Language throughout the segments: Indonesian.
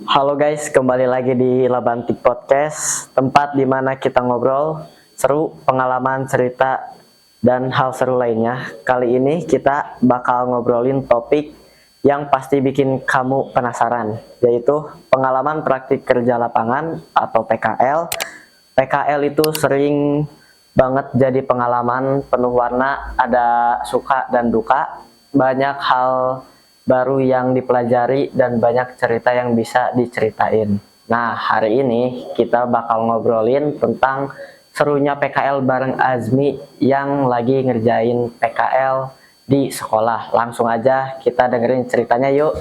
Halo guys, kembali lagi di Labantik Podcast, tempat di mana kita ngobrol, seru, pengalaman, cerita, dan hal seru lainnya. Kali ini kita bakal ngobrolin topik yang pasti bikin kamu penasaran, yaitu pengalaman praktik kerja lapangan atau PKL. PKL itu sering banget jadi pengalaman penuh warna, ada suka dan duka, banyak hal baru yang dipelajari dan banyak cerita yang bisa diceritain. Nah, hari ini kita bakal ngobrolin tentang serunya PKL bareng Azmi yang lagi ngerjain PKL di sekolah. Langsung aja kita dengerin ceritanya yuk.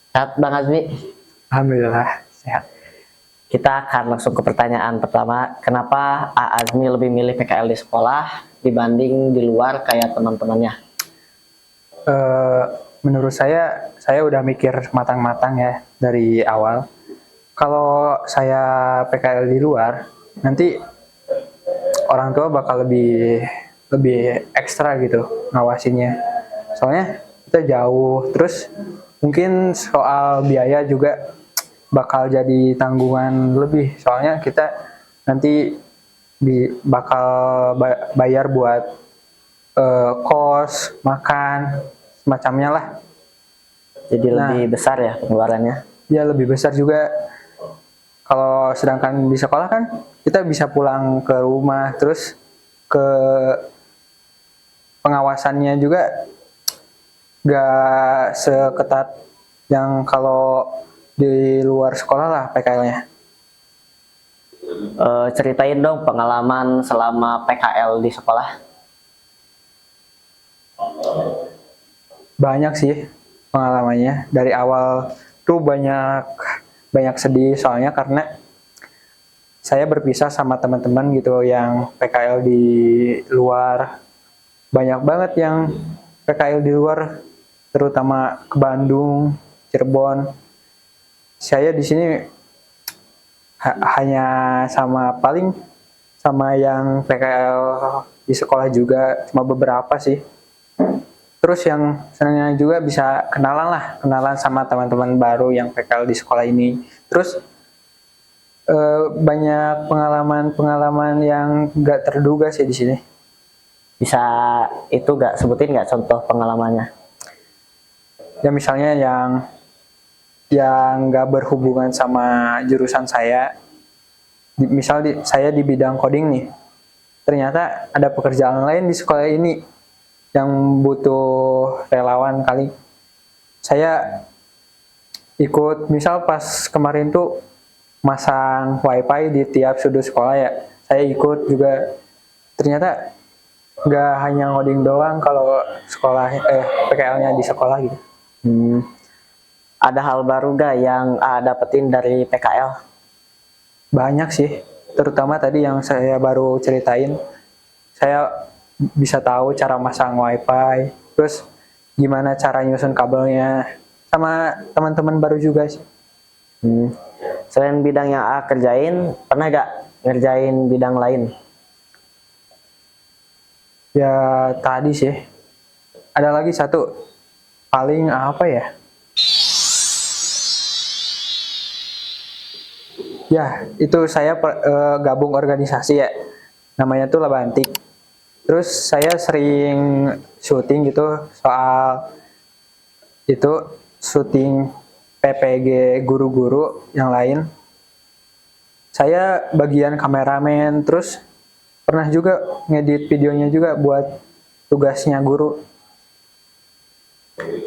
Sehat Bang Azmi? Alhamdulillah sehat. Kita akan langsung ke pertanyaan pertama. Kenapa Azmi lebih milih PKL di sekolah dibanding di luar kayak teman-temannya? Eh, Menurut saya udah mikir matang-matang ya dari awal. Kalau saya PKL di luar, nanti orang tua bakal lebih lebih ekstra gitu ngawasinnya. Soalnya kita jauh, terus mungkin soal biaya juga bakal jadi tanggungan lebih. Soalnya kita nanti bakal bayar buat kos, makan, semacamnya lah. Jadi Nah, lebih besar ya pengeluarannya. dia lebih besar juga. Kalau sedangkan di sekolah kan kita bisa pulang ke rumah, terus ke pengawasannya juga gak seketat yang kalau di luar sekolah lah PKL-nya. Ceritain dong pengalaman selama PKL di sekolah. Banyak sih pengalamannya. Dari awal tuh banyak banyak sedih soalnya karena saya berpisah sama teman-teman gitu yang PKL di luar. Banyak banget yang PKL di luar, terutama ke Bandung, Cirebon. Saya di sini hanya paling sama yang PKL di sekolah juga, cuma beberapa sih. Terus yang senangnya juga bisa kenalan sama teman-teman baru yang PKL di sekolah ini. Terus banyak pengalaman-pengalaman yang nggak terduga sih di sini. Bisa itu gak sebutin gak contoh pengalamannya? Ya misalnya yang nggak berhubungan sama jurusan saya. Saya di bidang coding nih. Ternyata ada pekerjaan lain di sekolah ini yang butuh relawan kali. Saya ikut, misal pas kemarin tuh masang wifi di tiap sudut sekolah ya, saya ikut juga. Ternyata nggak hanya ngoding doang kalau PKL-nya di sekolah gitu. Ada hal baru gak yang dapetin dari PKL? Banyak sih, terutama tadi yang saya baru ceritain. Saya bisa tahu cara masang wifi, terus gimana cara nyusun kabelnya, sama teman-teman baru juga sih. Selain bidang yang kerjain, pernah gak ngerjain bidang lain? Ya tadi sih, ada lagi satu, paling apa ya? Ya, itu saya gabung organisasi ya, namanya tuh Labantik. Terus saya sering syuting gitu soal itu, syuting PPG guru-guru yang lain. Saya bagian kameramen, terus pernah juga ngedit videonya juga buat tugasnya guru.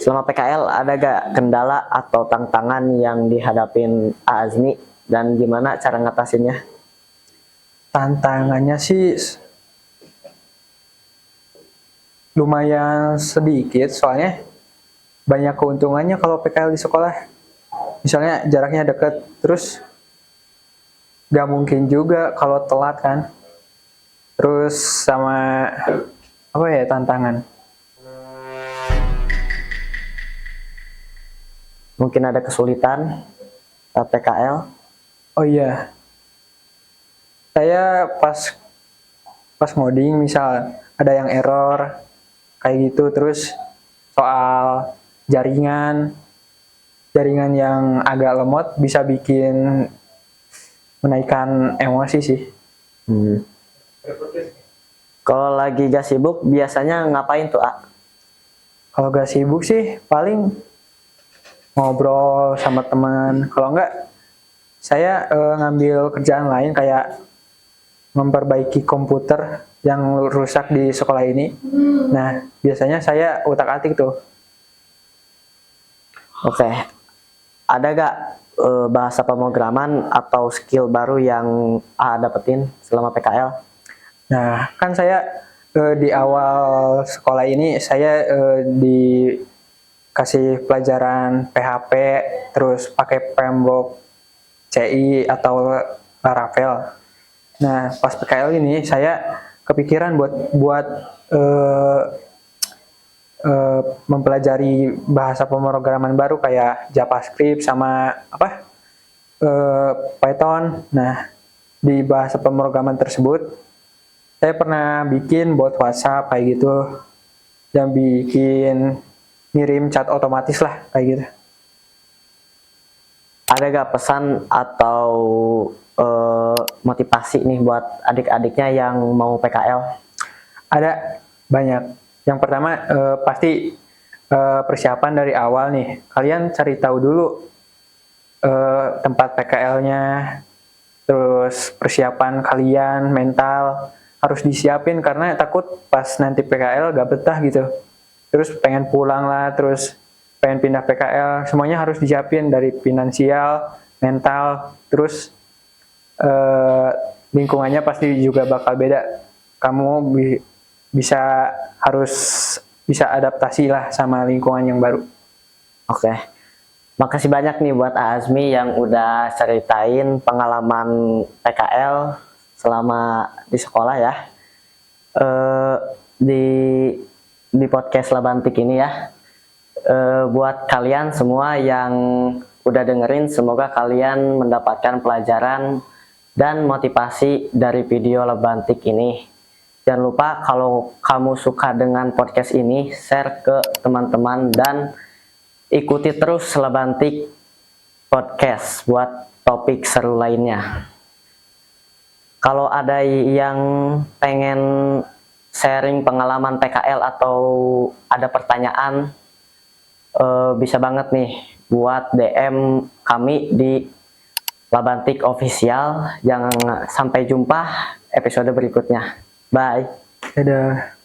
Selama PKL ada gak kendala atau tantangan yang dihadapin Azmi dan gimana cara ngatasinnya? Tantangannya sih lumayan sedikit, soalnya banyak keuntungannya kalau PKL di sekolah. Misalnya jaraknya dekat, terus gak mungkin juga kalau telat kan. Terus sama apa ya tantangan? Mungkin ada kesulitan saat PKL? Oh iya, saya pas ngoding misal ada yang error kayak gitu, terus soal jaringan jaringan yang agak lemot bisa bikin menaikkan emosi sih. Hmm. Kalau lagi gak sibuk biasanya ngapain tuh, A? Kalau gak sibuk sih paling ngobrol sama teman. Kalau enggak saya ngambil kerjaan lain kayak memperbaiki komputer yang rusak di sekolah ini. Nah, biasanya saya utak-atik tuh. Oke. Ada gak bahasa pemrograman atau skill baru yang A dapetin selama PKL? Nah, kan saya di awal sekolah ini saya dikasih pelajaran PHP, terus pakai Pembok CI atau Laravel. Nah, pas PKL ini saya kepikiran buat mempelajari bahasa pemrograman baru kayak JavaScript sama Python. Nah, di bahasa pemrograman tersebut saya pernah bikin bot WhatsApp kayak gitu, yang bikin ngirim chat otomatis lah kayak gitu. Ada gak pesan atau motivasi nih buat adik-adiknya yang mau PKL? Ada banyak. Yang pertama pasti persiapan dari awal nih. Kalian cari tahu dulu tempat PKL-nya, terus persiapan kalian mental harus disiapin karena takut pas nanti PKL gak betah gitu. Terus pengen pulang lah, terus pengen pindah PKL, semuanya harus disiapin dari finansial, mental, terus lingkungannya pasti juga bakal beda. Kamu harus bisa adaptasi lah sama lingkungan yang baru. Oke. Makasih banyak nih buat Azmi yang udah ceritain pengalaman PKL selama di sekolah ya. Di podcast Labantik ini ya. Buat kalian semua yang udah dengerin, semoga kalian mendapatkan pelajaran dan motivasi dari video Labantik ini. Jangan lupa kalau kamu suka dengan podcast ini, share ke teman-teman dan ikuti terus Labantik Podcast buat topik seru lainnya. Kalau ada yang pengen sharing pengalaman PKL atau ada pertanyaan, bisa banget nih buat DM kami di Labantik Official. Jangan sampai jumpa episode berikutnya. Bye. Dadah.